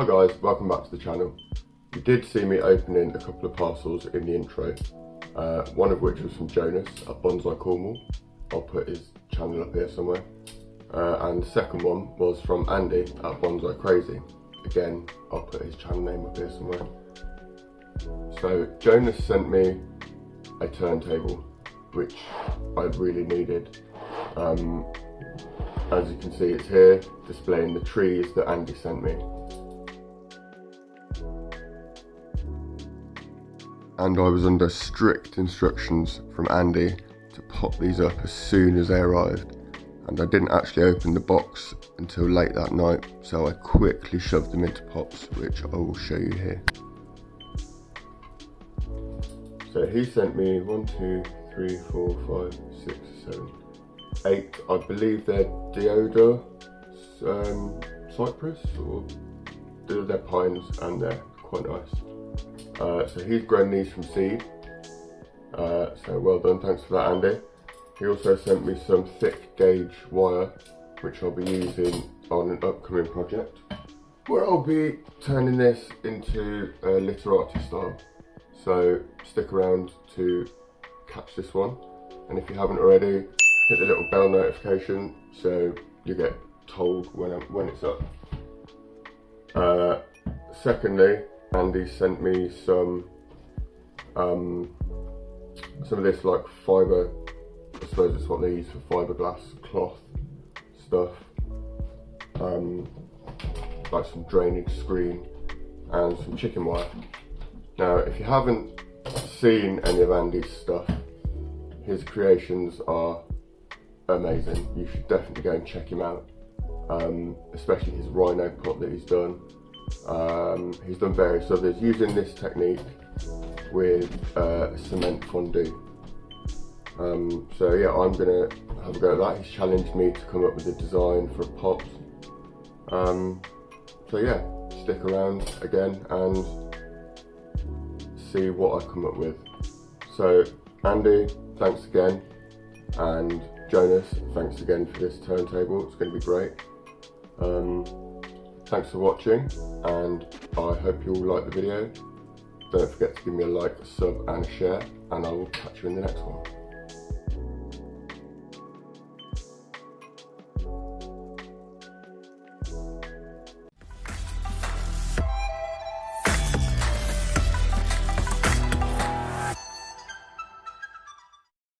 Hi guys, welcome back to the channel. You did see me opening a couple of parcels in the intro, one of which was from Jonas at Bonsai, Cornwall. I'll put his channel up here somewhere. And the second one was from Andy at Bonsai Crazy. Again, I'll put his channel name up here somewhere. So Jonas sent me a turntable, which I really needed. As you can see, it's here displaying the trees that Andy sent me. And I was under strict instructions from Andy to pop these up as soon as they arrived. And I didn't actually open the box until late that night, so I quickly shoved them into pots, which I will show you here. So he sent me 1, 2, 3, 4, 5, 6, 7, 8, I believe they're deodar cypress, or they're pines, and they're quite nice. So he's grown these from seed, so well done, thanks for that, Andy. He also sent me some thick gauge wire, which I'll be using on an upcoming project, where I'll be turning this into a literati style. So stick around to catch this one, and if you haven't already, hit the little bell notification so you get told when it's up. Secondly, Andy sent me some of this like fibre, I suppose it's what they use for fiberglass cloth stuff, like some drainage screen and some chicken wire. Now, if you haven't seen any of Andy's stuff, his creations are amazing. You should definitely go and check him out, especially his rhino pot that he's done. He's done various others using this technique with cement fondue. So yeah, I'm gonna have a go at that. He's challenged me to come up with a design for a pot. So yeah, stick around again and see what I come up with. So Andy, thanks again, and Jonas, thanks again for this turntable. It's going to be great. Thanks for watching, and I hope you all like the video. Don't forget to give me a like, a sub and a share, and I will catch you in the next one.